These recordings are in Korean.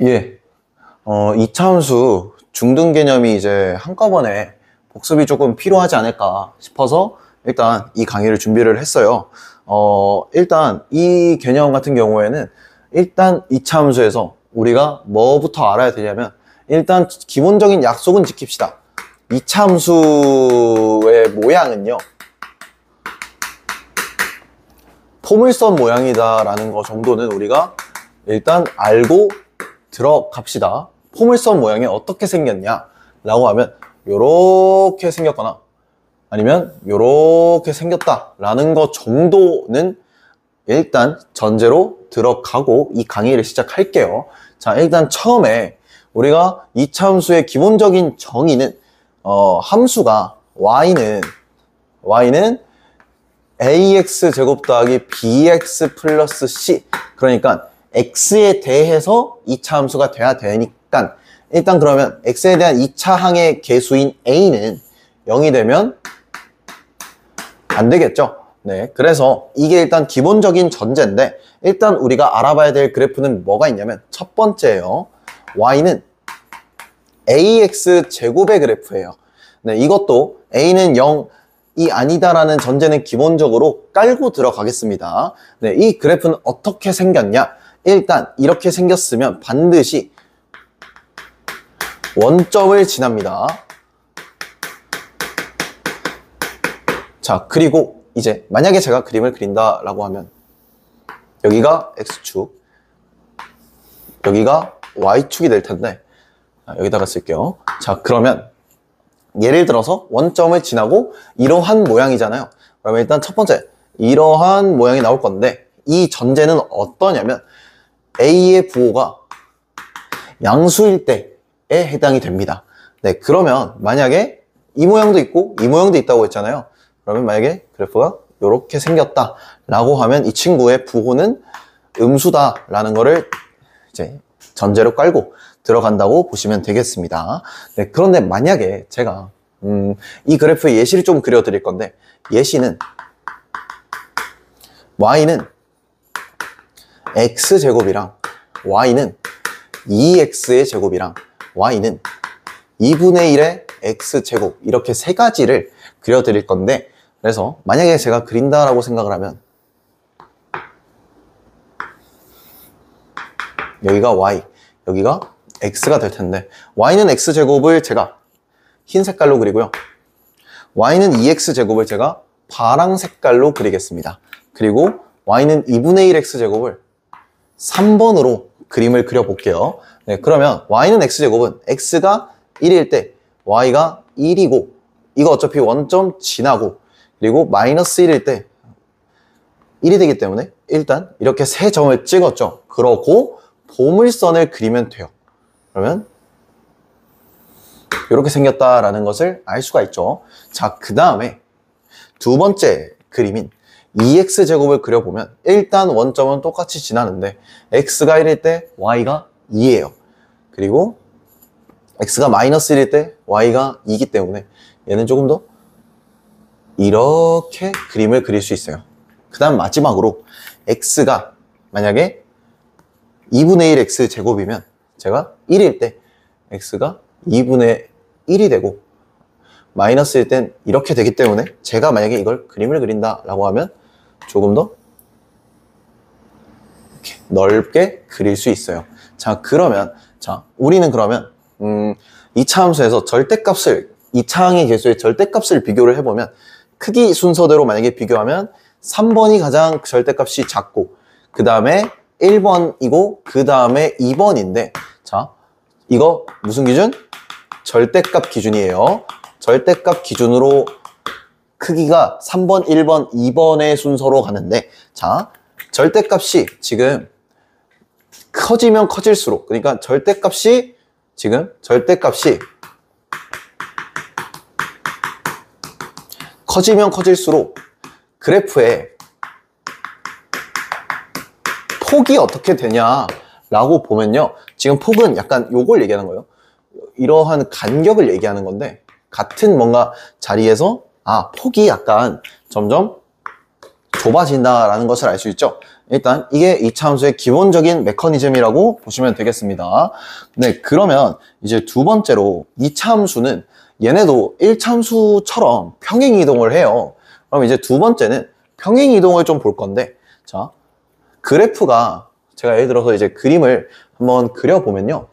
예. 이차함수 중등 개념이 이제 한꺼번에 복습이 조금 필요하지 않을까 싶어서 일단 이 강의를 준비를 했어요. 일단 이 개념 같은 경우에는 일단 이차함수에서 우리가 뭐부터 알아야 되냐면 일단 기본적인 약속은 지킵시다. 이차함수의 모양은요, 포물선 모양이다 라는 거 정도는 우리가 일단 알고 들어갑시다. 포물선 모양이 어떻게 생겼냐 라고 하면 요렇게 생겼거나 아니면 요렇게 생겼다 라는 거 정도는 일단 전제로 들어가고 이 강의를 시작할게요. 자, 일단 처음에 우리가 이차함수의 기본적인 정의는 함수가 y는 ax 제곱 더하기 bx 플러스 c, 그러니까 x에 대해서 이차함수가 돼야 되니까 일단 그러면 x에 대한 2차항의 개수인 a는 0이 되면 안 되겠죠. 네, 그래서 이게 일단 기본적인 전제인데 일단 우리가 알아봐야 될 그래프는 뭐가 있냐면 첫 번째예요. y는 ax 제곱의 그래프예요. 네, 이것도 a는 0이 아니다라는 전제는 기본적으로 깔고 들어가겠습니다. 네, 이 그래프는 어떻게 생겼냐? 일단 이렇게 생겼으면 반드시 원점을 지납니다. 자, 그리고 이제 만약에 제가 그림을 그린다라고 하면 여기가 X축, 여기가 Y축이 될 텐데 여기다가 쓸게요. 자, 그러면 예를 들어서 원점을 지나고 이러한 모양이잖아요. 그러면 일단 첫 번째 이러한 모양이 나올 건데 이 전제는 어떠냐면 A의 부호가 양수일 때에 해당이 됩니다. 네, 그러면 만약에 이 모양도 있고 이 모양도 있다고 했잖아요. 그러면 만약에 그래프가 이렇게 생겼다 라고 하면 이 친구의 부호는 음수다 라는 거를 이제 전제로 깔고 들어간다고 보시면 되겠습니다. 네, 그런데 만약에 제가 이 그래프의 예시를 좀 그려 드릴 건데 예시는 y는 x제곱이랑 y는 2x의 제곱이랑 y는 2분의 1의 x제곱, 이렇게 세 가지를 그려드릴 건데, 그래서 만약에 제가 그린다라고 생각을 하면 여기가 y, 여기가 x가 될 텐데 y는 x제곱을 제가 흰 색깔로 그리고요, y는 2x제곱을 제가 파랑 색깔로 그리겠습니다. 그리고 y는 2분의 1 x제곱을 3번으로 그림을 그려볼게요. 네, 그러면 y는 x제곱은 x가 1일 때 y가 1이고 이거 어차피 원점 지나고 그리고 마이너스 1일 때 1이 되기 때문에 일단 이렇게 세 점을 찍었죠. 그러고 보물선을 그리면 돼요. 그러면 이렇게 생겼다라는 것을 알 수가 있죠. 자, 그 다음에 두 번째 그림인 2x제곱을 그려보면 일단 원점은 똑같이 지나는데 x가 1일 때 y가 2예요. 그리고 x가 마이너스 1일 때 y가 2이기 때문에 얘는 조금 더 이렇게 그림을 그릴 수 있어요. 그 다음 마지막으로 x가 만약에 2분의 1 x제곱이면 제가 1일 때 x가 2분의 1이 되고 마이너스일 땐 이렇게 되기 때문에 제가 만약에 이걸 그림을 그린다 라고 하면 조금 더 이렇게 넓게 그릴 수 있어요. 자, 그러면 우리는 그러면 2차 함수에서 절대값을 2차항의 개수의 절대값을 비교를 해보면 크기 순서대로 만약에 비교하면 3번이 가장 절대값이 작고 그 다음에 1번이고 그 다음에 2번인데, 자, 이거 무슨 기준? 절대값 기준이에요. 절대값 기준으로 크기가 3번, 1번, 2번의 순서로 가는데, 자, 절대값이 지금 커지면 커질수록, 그러니까 절대값이 커지면 커질수록 그래프에 폭이 어떻게 되냐라고 보면요, 지금 폭은 약간 요걸 얘기하는 거예요. 이러한 간격을 얘기하는 건데 같은 뭔가 자리에서 폭이 약간 점점 좁아진다라는 것을 알 수 있죠. 일단 이게 이차함수의 기본적인 메커니즘이라고 보시면 되겠습니다. 네, 그러면 이제 두 번째로 이차함수는 얘네도 1차함수처럼 평행이동을 해요. 그럼 이제 두 번째는 평행이동을 좀 볼 건데, 자, 그래프가 제가 예를 들어서 이제 그림을 한번 그려보면요.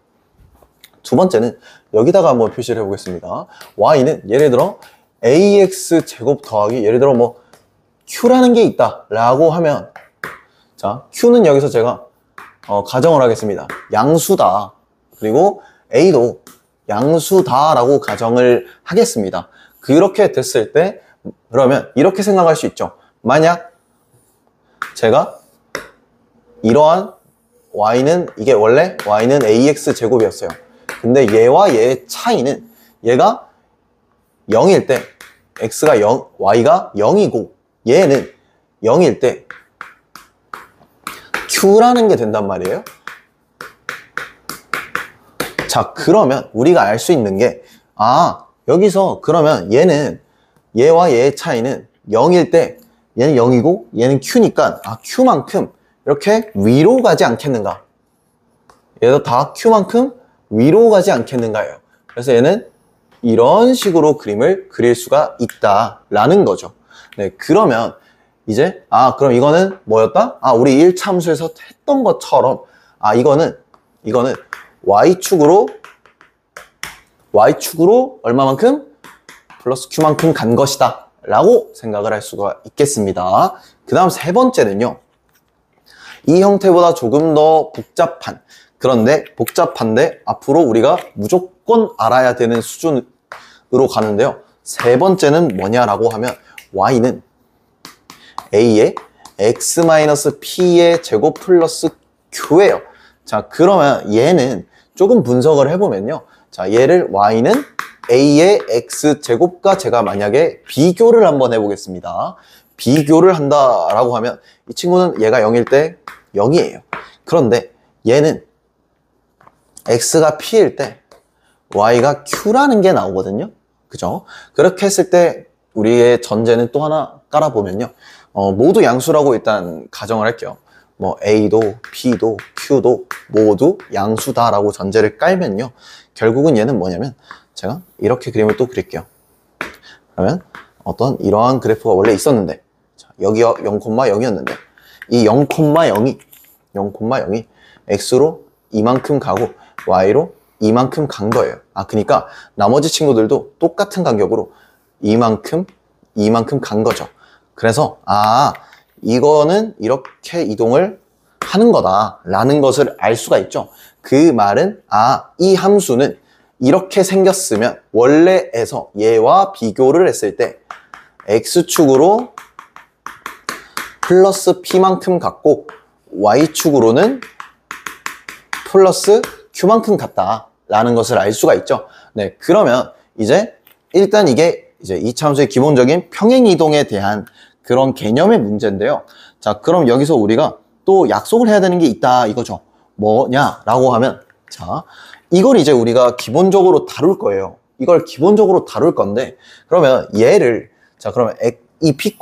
두 번째는 여기다가 한번 표시를 해보겠습니다. y는 예를 들어 ax 제곱 더하기 예를 들어 뭐 q라는 게 있다 라고 하면, 자, q는 여기서 제가 가정을 하겠습니다. 양수다. 그리고 a도 양수다 라고 가정을 하겠습니다. 그렇게 됐을 때 그러면 이렇게 생각할 수 있죠. 만약 제가 이러한 y는, 이게 원래 y는 ax 제곱이었어요. 근데 얘와 얘의 차이는 얘가 0일 때 x가 0, y가 0이고 얘는 0일 때 q라는 게 된단 말이에요. 자, 그러면 우리가 알 수 있는 게, 여기서 그러면 얘는, 얘와 얘의 차이는 0일 때 얘는 0이고 얘는 q니까 q만큼 이렇게 위로 가지 않겠는가, 얘도 다 q만큼 위로 가지 않겠는가요. 그래서 얘는 이런 식으로 그림을 그릴 수가 있다라는 거죠. 네, 그러면 이제 그럼 이거는 뭐였다? 우리 1차함수에서 했던 것처럼 이거는 y축으로 얼마만큼? 플러스 q만큼 간 것이다 라고 생각을 할 수가 있겠습니다. 그 다음 세 번째는요, 이 형태보다 조금 더 복잡한데 앞으로 우리가 무조건 알아야 되는 수준으로 가는데요. 세 번째는 뭐냐라고 하면 y는 a의 x-p의 제곱 플러스 q예요. 자, 그러면 얘는 조금 분석을 해보면요, 자, 얘를 y는 a의 x제곱과 제가 만약에 비교를 한번 해보겠습니다. 비교를 한다라고 하면 이 친구는 얘가 0일 때 0이에요. 그런데 얘는 x가 p일 때 y가 q라는 게 나오거든요. 그죠? 그렇게 했을 때 우리의 전제는 또 하나 깔아보면요, 모두 양수라고 일단 가정을 할게요. 뭐 a도 b도 q도 모두 양수다라고 전제를 깔면요, 결국은 얘는 뭐냐면 제가 이렇게 그림을 또 그릴게요. 그러면 어떤 이러한 그래프가 원래 있었는데, 자, 여기 0,0이었는데 이 0,0이 x로 이만큼 가고 y로 이만큼 간 거예요. 그러니까 나머지 친구들도 똑같은 간격으로 이만큼 간 거죠. 그래서 이거는 이렇게 이동을 하는 거다 라는 것을 알 수가 있죠. 그 말은 이 함수는 이렇게 생겼으면 원래에서 얘와 비교를 했을 때 x축으로 플러스 p만큼 갔고 y축으로는 플러스 q만큼 갔다 라는 것을 알 수가 있죠. 네, 그러면 이제 일단 이게 이제 이차함수의 기본적인 평행이동에 대한 그런 개념의 문제인데요. 자, 그럼 여기서 우리가 또 약속을 해야 되는 게 있다 이거죠. 뭐냐라고 하면, 자, 이걸 이제 우리가 기본적으로 다룰 거예요. 이걸 기본적으로 다룰 건데, 그러면 얘를, 자, 그러면 이 p,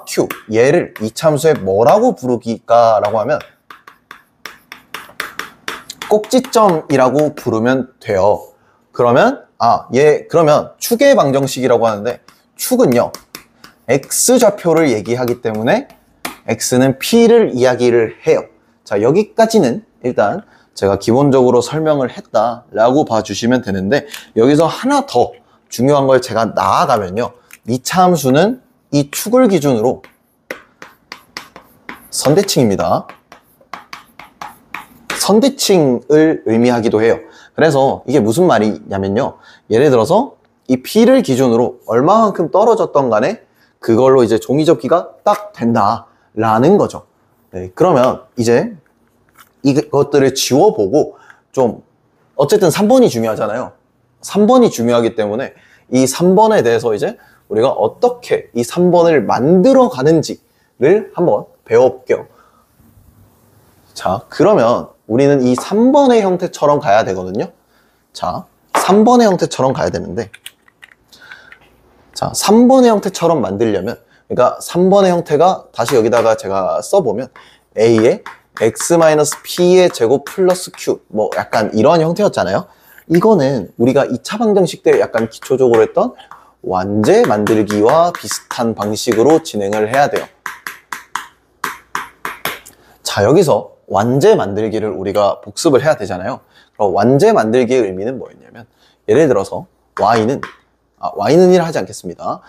q 얘를 이차함수의 뭐라고 부르기까라고 하면 꼭지점이라고 부르면 돼요. 그러면 그러면 축의 방정식이라고 하는데, 축은요 x좌표를 얘기하기 때문에 x는 p를 이야기를 해요. 자, 여기까지는 일단 제가 기본적으로 설명을 했다라고 봐주시면 되는데, 여기서 하나 더 중요한 걸 제가 나아가면요, 이차함수는 이 축을 기준으로 선대칭입니다. 선대칭을 의미하기도 해요. 그래서 이게 무슨 말이냐면요, 예를 들어서 이 p를 기준으로 얼마만큼 떨어졌던 간에 그걸로 이제 종이 접기가 딱 된다라는 거죠. 네, 그러면 이제 이것들을 지워보고 좀, 어쨌든 3번이 중요하잖아요. 3번이 중요하기 때문에 이 3번에 대해서 이제 우리가 어떻게 이 3번을 만들어 가는지를 한번 배워볼게요. 자, 그러면 우리는 이 3번의 형태처럼 가야 되거든요. 자, 3번의 형태처럼 가야 되는데, 자, 3번의 형태처럼 만들려면, 그러니까 3번의 형태가 다시 여기다가 제가 써보면 a에 x-p의 제곱 플러스 q 뭐 약간 이런 형태였잖아요. 이거는 우리가 2차 방정식 때 약간 기초적으로 했던 완제 만들기와 비슷한 방식으로 진행을 해야 돼요. 자, 여기서 완제 만들기를 우리가 복습을 해야 되잖아요. 그럼 완제 만들기의 의미는 뭐였냐면, 예를 들어서 y는 1 하지 않겠습니다.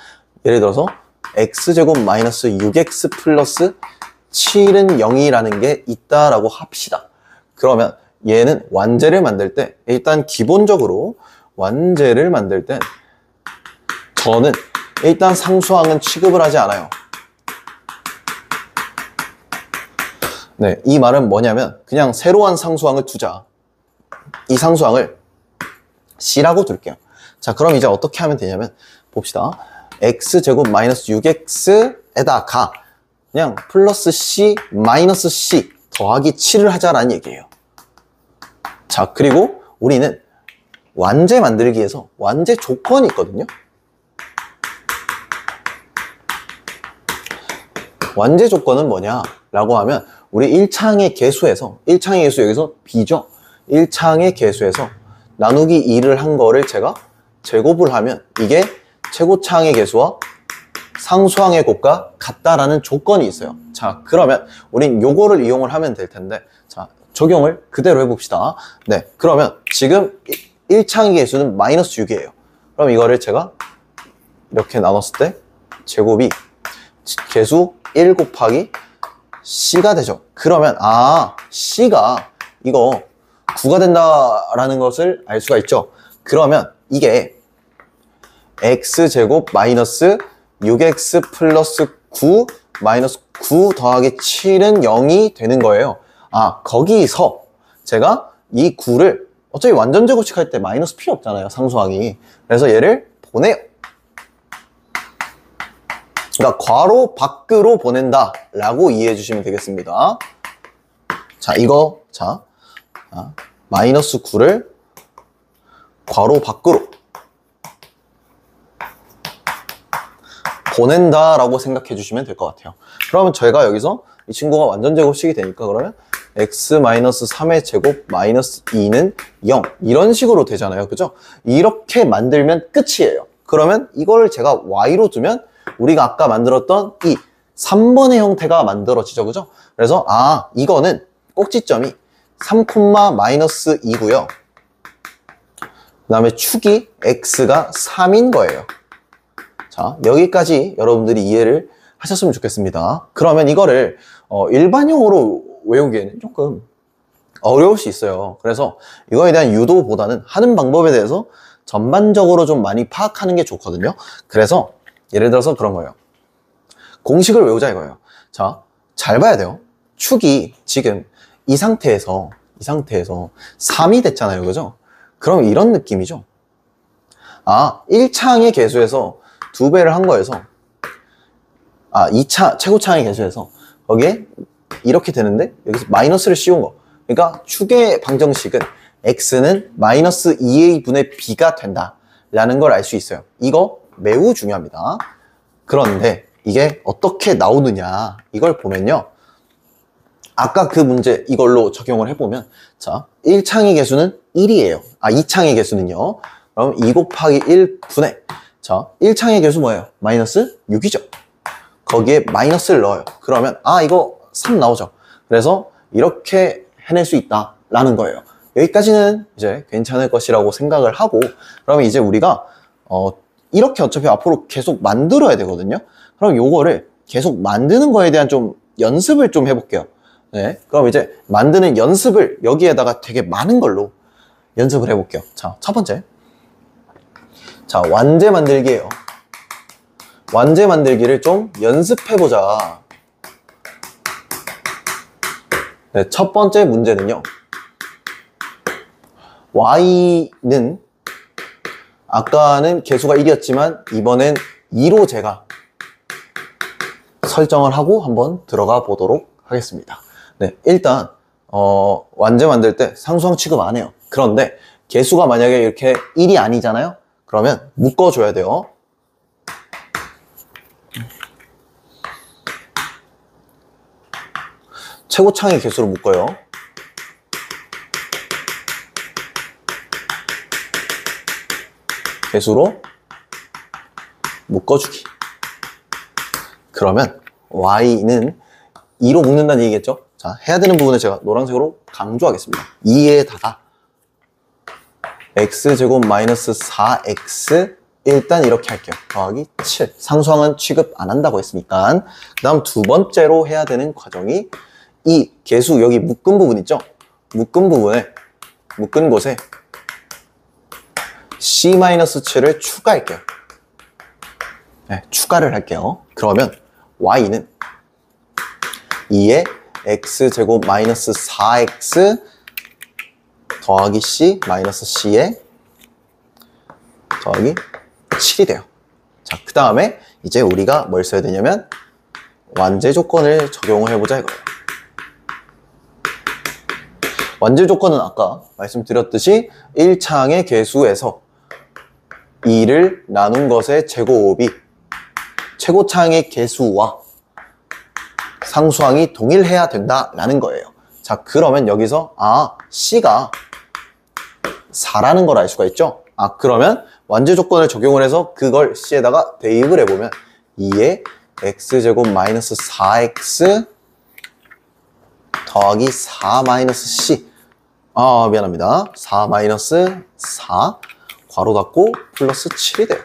예를 들어서 x제곱 마이너스 6x 플러스 7은 0이라는 게 있다라고 합시다. 그러면 얘는 완제를 만들 때, 일단 기본적으로 완제를 만들 땐 저는 일단 상수항은 취급을 하지 않아요. 네, 이 말은 뭐냐면 그냥 세로한 상수항을 두자. 이 상수항을 C라고 둘게요. 자, 그럼 이제 어떻게 하면 되냐면 봅시다. x제곱 마이너스 6x에다가 그냥 플러스 C 마이너스 C 더하기 7을 하자라는 얘기예요. 자, 그리고 우리는 완제 만들기에서 완제 조건이 있거든요. 완제 조건은 뭐냐라고 하면 우리 1창의 개수에서 1창의 개수 여기서 B죠. 1창의 개수에서 나누기 2를 한 거를 제가 제곱을 하면 이게 최고창의 개수와 상수항의 곱과 같다라는 조건이 있어요. 자, 그러면 우린 요거를 이용을 하면 될 텐데, 자, 적용을 그대로 해봅시다. 네, 그러면 지금 1창의 개수는 마이너스 6이에요. 그럼 이거를 제가 이렇게 나눴을 때 제곱이 개수 1 곱하기 C가 되죠. 그러면 C가 이거 9가 된다라는 것을 알 수가 있죠. 그러면 이게 x제곱 마이너스 6x 플러스 9 마이너스 9 더하기 7은 0이 되는 거예요. 거기서 제가 이 9를 어차피 완전 제곱식 할 때 마이너스 필요 없잖아요, 상수항이. 그래서 얘를 보내요. 그러니까 괄호 밖으로 보낸다 라고 이해해 주시면 되겠습니다. 자, 이거 마이너스 9를 괄호 밖으로 보낸다 라고 생각해 주시면 될 것 같아요. 그러면 저희가 여기서 이 친구가 완전 제곱식이 되니까 그러면 x-3의 제곱 마이너스 2는 0 이런 식으로 되잖아요. 그죠? 이렇게 만들면 끝이에요. 그러면 이거를 제가 y로 두면 우리가 아까 만들었던 이 3번의 형태가 만들어지죠. 그죠? 그래서 이거는 꼭지점이 3, 마이너스 2고요. 그 다음에 축이 x가 3인 거예요. 자, 여기까지 여러분들이 이해를 하셨으면 좋겠습니다. 그러면 이거를 일반형으로 외우기에는 조금 어려울 수 있어요. 그래서 이거에 대한 유도보다는 하는 방법에 대해서 전반적으로 좀 많이 파악하는 게 좋거든요. 그래서 예를 들어서 그런 거예요. 공식을 외우자 이거예요. 자, 잘 봐야 돼요. 축이 지금 이 상태에서 3이 됐잖아요. 그죠? 그럼 이런 느낌이죠. 1창의 개수에서 2배를 한 거에서 2차 최고창의 개수에서 거기에 이렇게 되는데 여기서 마이너스를 씌운 거. 그러니까 축의 방정식은 x는 마이너스 2a 분의 b가 된다 라는 걸 알 수 있어요. 이거 매우 중요합니다. 그런데 이게 어떻게 나오느냐 이걸 보면요, 아까 그 문제 이걸로 적용을 해보면, 자, 1창의 개수는 1이에요 2창의 개수는요, 그럼 2 곱하기 1 분의, 자, 1창의 개수 뭐예요? 마이너스 6이죠. 거기에 마이너스를 넣어요. 그러면 이거 3 나오죠. 그래서 이렇게 해낼 수 있다 라는 거예요. 여기까지는 이제 괜찮을 것이라고 생각을 하고, 그러면 이제 우리가 이렇게 어차피 앞으로 계속 만들어야 되거든요. 그럼 요거를 계속 만드는 거에 대한 좀 연습을 좀 해볼게요. 네, 그럼 이제 만드는 연습을 여기에다가 되게 많은 걸로 연습을 해볼게요. 자, 첫 번째, 자, 완제 만들기예요. 완제 만들기를 좀 연습해보자. 네, 첫 번째 문제는요, y는 아까는 개수가 1이었지만 이번엔 2로 제가 설정을 하고 한번 들어가 보도록 하겠습니다. 네, 일단 완제 만들 때 상수항 취급 안 해요. 그런데 개수가 만약에 이렇게 1이 아니잖아요. 그러면 묶어줘야 돼요. 최고창의 개수로 묶어요. 개수로 묶어주기. 그러면 y는 2로 묶는다는 얘기겠죠? 자, 해야 되는 부분을 제가 노란색으로 강조하겠습니다. 2에다가 x제곱 마이너스 4x 일단 이렇게 할게요. 더하기 7. 상수항은 취급 안 한다고 했으니까. 그 다음 두 번째로 해야 되는 과정이 이 개수 여기 묶은 부분 있죠? 묶은 부분에 묶은 곳에 c-7을 추가할게요. 네, 추가를 할게요. 그러면 y는 2에 x제곱 마이너스 4x 더하기 c 마이너스 c에 더하기 7이 돼요. 자, 그 다음에 이제 우리가 뭘 써야 되냐면 완제 조건을 적용을 해보자 이거예요. 완제 조건은 아까 말씀드렸듯이 1창의 개수에서 2를 나눈 것의 제곱이 최고창의 개수와 상수항이 동일해야 된다라는 거예요. 자, 그러면 여기서 C가 4라는 걸 알 수가 있죠? 그러면 완제 조건을 적용을 해서 그걸 C에다가 대입을 해보면 2에 x제곱 마이너스 4x 더하기 4 마이너스 c 미안합니다. 4 마이너스 4 괄호 닫고 플러스 7이 돼요.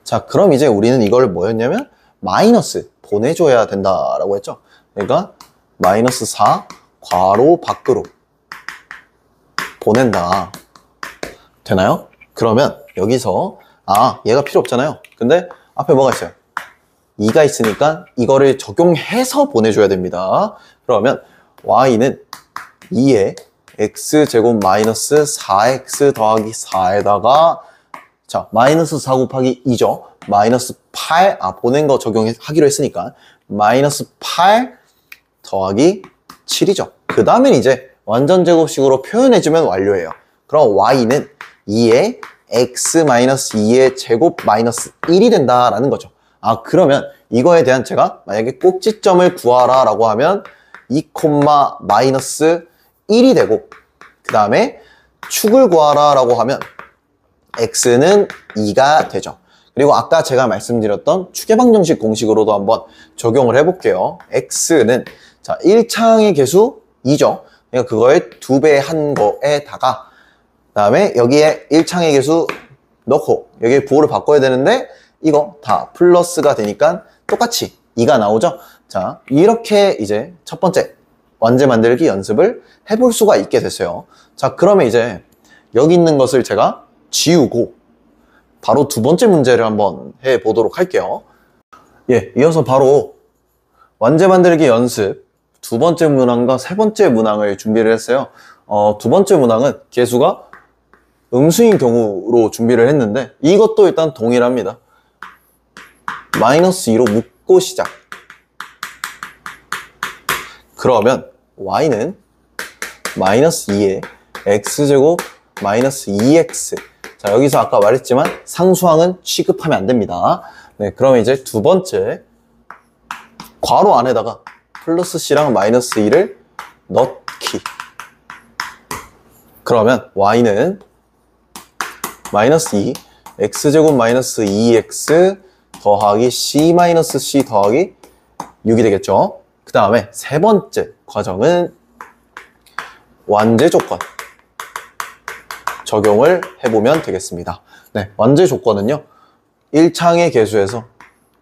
자, 그럼 이제 우리는 이걸 뭐였냐면 마이너스 보내줘야 된다라고 했죠. 그러니까 마이너스 4 괄호 밖으로 보낸다. 되나요? 그러면 여기서 얘가 필요 없잖아요. 근데 앞에 뭐가 있어요? 2가 있으니까 이거를 적용해서 보내줘야 됩니다. 그러면 y는 2에 x제곱 마이너스 4x 더하기 4에다가 자, 마이너스 4 곱하기 2죠. 마이너스 8, 보낸 거 적용하기로 했으니까 마이너스 8 더하기 7이죠. 그 다음엔 이제 완전 제곱식으로 표현해주면 완료예요. 그럼 y는 2에 x 마이너스 2의 제곱 마이너스 1이 된다라는 거죠. 그러면 이거에 대한 제가 만약에 꼭지점을 구하라 라고 하면 2, 마이너스 1이 되고 그 다음에 축을 구하라 라고 하면 x는 2가 되죠. 그리고 아까 제가 말씀드렸던 추계방정식 공식으로도 한번 적용을 해볼게요. x는 자 1창의 개수 2죠. 그러니까 그거의 2배 한 거에다가 그 다음에 여기에 1창의 개수 넣고 여기에 부호를 바꿔야 되는데 이거 다 플러스가 되니까 똑같이 2가 나오죠. 자, 이렇게 이제 첫 번째 완제 만들기 연습을 해볼 수가 있게 됐어요. 자, 그러면 이제 여기 있는 것을 제가 지우고 바로 두 번째 문제를 한번 해보도록 할게요. 이어서 바로 완제 만들기 연습 두 번째 문항과 세 번째 문항을 준비를 했어요. 두 번째 문항은 개수가 음수인 경우로 준비를 했는데 이것도 일단 동일합니다. 마이너스 2로 묶고 시작. 그러면 y는 마이너스 2에 x제곱 마이너스 2x 자, 여기서 아까 말했지만 상수항은 취급하면 안 됩니다. 네, 그러면 이제 두 번째 괄호 안에다가 플러스 c랑 마이너스 2를 넣기. 그러면 y는 마이너스 2 x제곱 마이너스 2x 더하기 c 마이너스 c 더하기 6이 되겠죠. 그 다음에 세 번째 과정은 완제 조건 적용을 해보면 되겠습니다. 네, 완제 조건은요 1창의 개수에서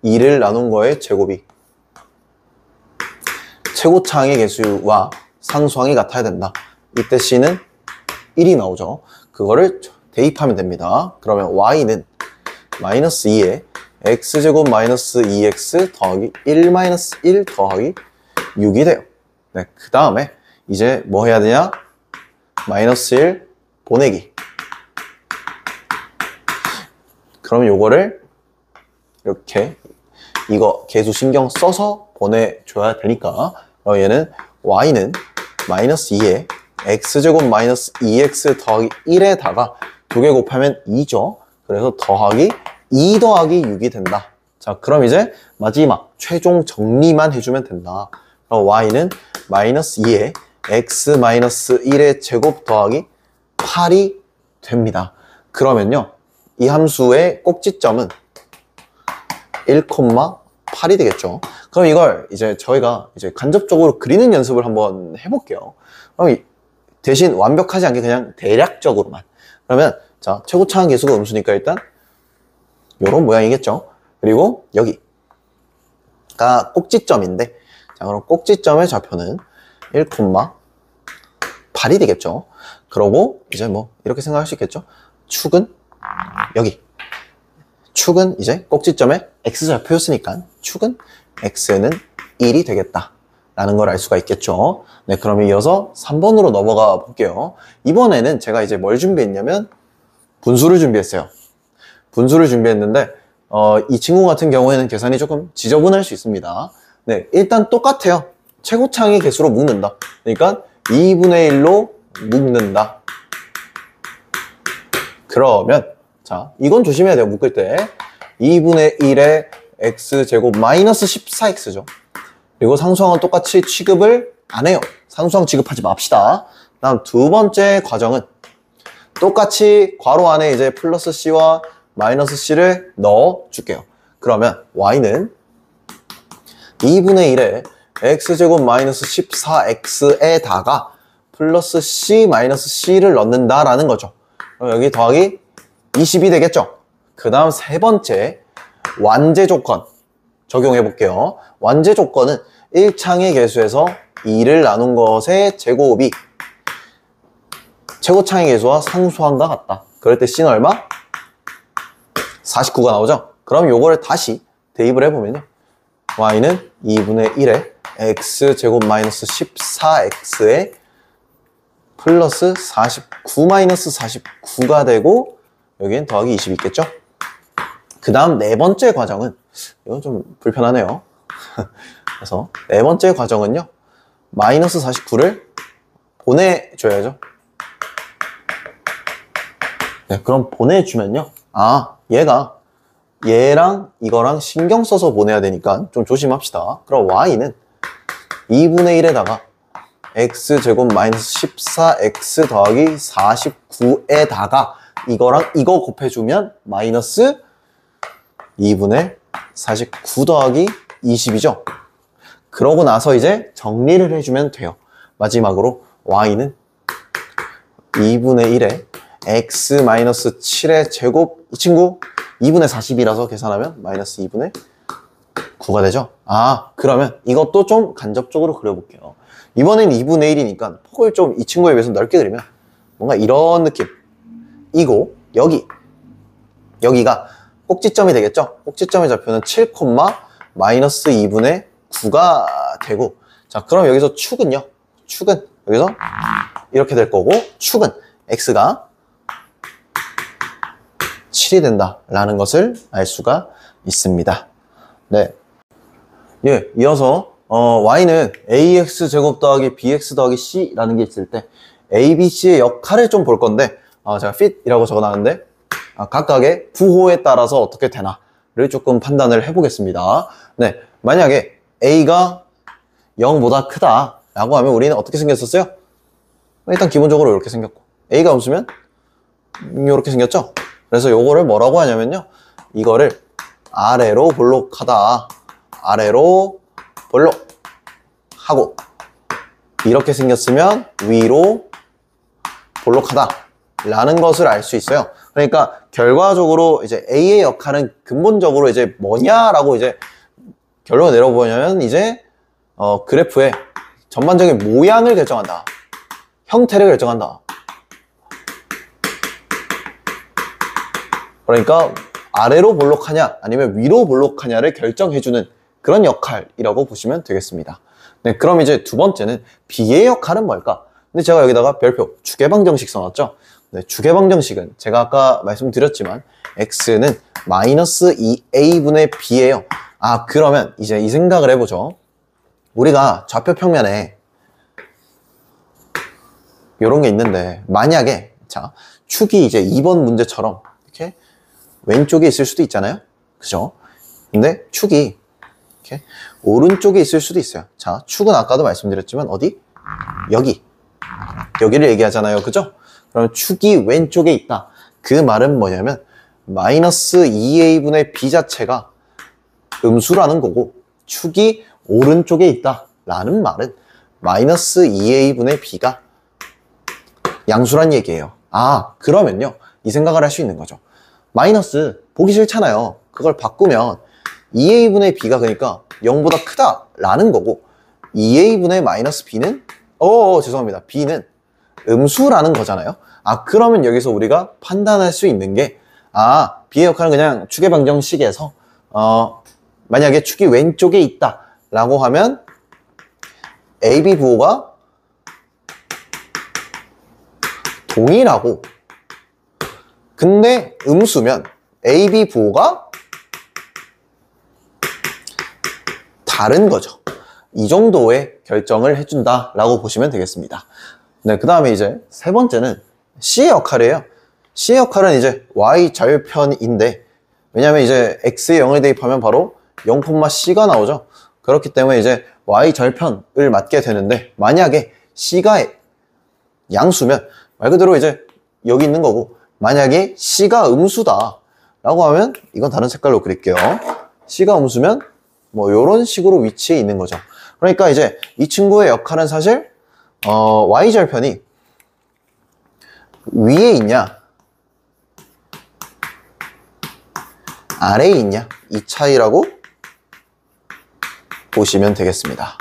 2를 나눈 거의 제곱이 최고창의 개수와 상수항이 같아야 된다. 이때 c는 1이 나오죠. 그거를 대입하면 됩니다. 그러면 y는 마이너스 2에 x제곱 마이너스 2x 더하기 1 마이너스 1 더하기 6이 돼요. 네, 그 다음에 이제 뭐 해야 되냐? 마이너스 1 보내기. 그럼 요거를 이렇게 이거 개수 신경 써서 보내줘야 되니까 얘는 y는 마이너스 2에 x제곱 마이너스 2x 더하기 1에다가 2개 곱하면 2죠. 그래서 더하기 2 더하기 6이 된다. 자, 그럼 이제 마지막 최종 정리만 해주면 된다. y는 마이너스 2에 x 마이너스 1의 제곱 더하기 8이 됩니다. 그러면요, 이 함수의 꼭지점은 1,8이 되겠죠. 그럼 이걸 이제 저희가 이제 간접적으로 그리는 연습을 한번 해볼게요. 그럼 대신 완벽하지 않게 그냥 대략적으로만. 그러면 자, 최고차항 계수가 음수니까 일단 요런 모양이겠죠. 그리고 여기가 꼭지점인데, 자, 그럼 꼭지점의 좌표는 1,8이 되겠죠. 그러고 이제 뭐 이렇게 생각할 수 있겠죠. 축은 여기, 축은 이제 꼭지점의 x좌표였으니까 축은 x는 1이 되겠다 라는 걸 알 수가 있겠죠. 네, 그러면 이어서 3번으로 넘어가 볼게요. 이번에는 제가 이제 뭘 준비했냐면 분수를 준비했어요. 분수를 준비했는데 이 친구 같은 경우에는 계산이 조금 지저분할 수 있습니다. 네, 일단 똑같아요. 최고차항의 개수로 묶는다. 그러니까 2분의 1로 묶는다. 그러면 자, 이건 조심해야 돼요. 묶을 때 2분의 1의 x제곱 마이너스 14x죠. 그리고 상수항은 똑같이 취급을 안 해요. 상수항 취급하지 맙시다. 다음 두 번째 과정은 똑같이 괄호 안에 이제 플러스 c와 마이너스 c를 넣어 줄게요. 그러면 y는 2분의 1의 x제곱 마이너스 14x에다가 플러스 c 마이너스 c를 넣는다라는 거죠. 그럼 여기 더하기 20이 되겠죠. 그 다음 세 번째 완제 조건 적용해 볼게요. 완제 조건은 1창의 개수에서 2를 나눈 것의 제곱이 최고창의 개수와 상수항과 같다. 그럴 때 c는 얼마? 49가 나오죠. 그럼 요거를 다시 대입을 해보면요, y는 2분의 1에 x제곱 마이너스 14x에 플러스 49 마이너스 49가 되고 여기엔 더하기 20이 있겠죠. 그 다음 네 번째 과정은, 이건 좀 불편하네요. 그래서 네 번째 과정은요, 마이너스 49를 보내줘야죠. 네, 그럼 보내주면요, 아, 얘랑 이거랑 신경 써서 보내야 되니까 좀 조심합시다. 그럼 y는 2분의 1에다가 x제곱 마이너스 14x 더하기 49에다가 이거랑 이거 곱해주면 마이너스 2분의 49 더하기 20이죠. 그러고 나서 이제 정리를 해주면 돼요. 마지막으로 y는 2분의 1에 x 마이너스 7의 제곱, 이 친구 2분의 40이라서 계산하면 마이너스 2분의 9가 되죠. 아, 그러면 이것도 좀 간접적으로 그려볼게요. 이번엔 2분의 1이니까 폭을 좀 이 친구에 비해서 넓게 그리면 뭔가 이런 느낌. 이고 여기가 꼭지점이 되겠죠. 꼭지점의 좌표는 7, 마이너스 2분의 9가 되고, 자, 그럼 여기서 축은요, 축은 여기서 이렇게 될 거고, 축은 x가 7이 된다라는 것을 알 수가 있습니다. 네. 예, 이어서 y는 ax 제곱 더하기 bx 더하기 c라는 게 있을 때 a, b, c의 역할을 좀 볼 건데, 제가 fit이라고 적어놨는데 각각의 부호에 따라서 어떻게 되나를 조금 판단을 해보겠습니다. 네, 만약에 a가 0보다 크다라고 하면 우리는 어떻게 생겼었어요? 일단 기본적으로 이렇게 생겼고, a가 음수면 이렇게 생겼죠? 그래서 요거를 뭐라고 하냐면요, 이거를 아래로 볼록하다, 아래로 볼록하고, 이렇게 생겼으면 위로 볼록하다 라는 것을 알 수 있어요. 그러니까 결과적으로 이제 A의 역할은 근본적으로 이제 뭐냐라고 이제 결론을 내려보냐면 이제 그래프의 전반적인 모양을 결정한다, 형태를 결정한다. 그러니까 아래로 볼록하냐 아니면 위로 볼록하냐를 결정해주는 그런 역할이라고 보시면 되겠습니다. 네, 그럼 이제 두 번째는 B의 역할은 뭘까? 근데 제가 여기다가 별표 주개방정식 써놨죠. 네, 주개방정식은 제가 아까 말씀드렸지만 x는 마이너스 2a분의 b예요. 아, 그러면 이제 이 생각을 해보죠. 우리가 좌표 평면에 이런 게 있는데, 만약에 자, 축이 이제 2번 문제처럼 이렇게 왼쪽에 있을 수도 있잖아요. 그죠? 근데 축이 이렇게 오른쪽에 있을 수도 있어요. 자, 축은 아까도 말씀드렸지만 어디? 여기를 얘기하잖아요. 그죠? 그럼 축이 왼쪽에 있다. 그 말은 뭐냐면 마이너스 2a분의 b 자체가 음수라는 거고 축이 오른쪽에 있다 라는 말은 마이너스 2a분의 b가 양수란 얘기예요. 아, 그러면요 이 생각을 할 수 있는 거죠. 마이너스 보기 싫잖아요. 그걸 바꾸면 2a분의 b가 그러니까 0보다 크다 라는 거고 2a분의 마이너스 b는 죄송합니다. b는 음수라는 거잖아요. 아, 그러면 여기서 우리가 판단할 수 있는 게 b의 역할은 그냥 축의 방정식에서 만약에 축이 왼쪽에 있다 라고 하면 AB 부호가 동일하고 근데 음수면 AB 부호가 다른 거죠. 이 정도의 결정을 해준다 라고 보시면 되겠습니다. 네, 그 다음에 이제 세 번째는 C의 역할이에요. C의 역할은 이제 Y 절편인데 왜냐면 이제 X에 0을 대입하면 바로 0,C가 나오죠. 그렇기 때문에 이제 Y 절편을 맞게 되는데 만약에 C가 양수면 말 그대로 이제 여기 있는 거고 만약에 C가 음수다 라고 하면 이건 다른 색깔로 그릴게요. C가 음수면 뭐 이런 식으로 위치해 있는 거죠. 그러니까 이제 이 친구의 역할은 사실 Y 절편이 위에 있냐 아래에 있냐 이 차이라고 보시면 되겠습니다.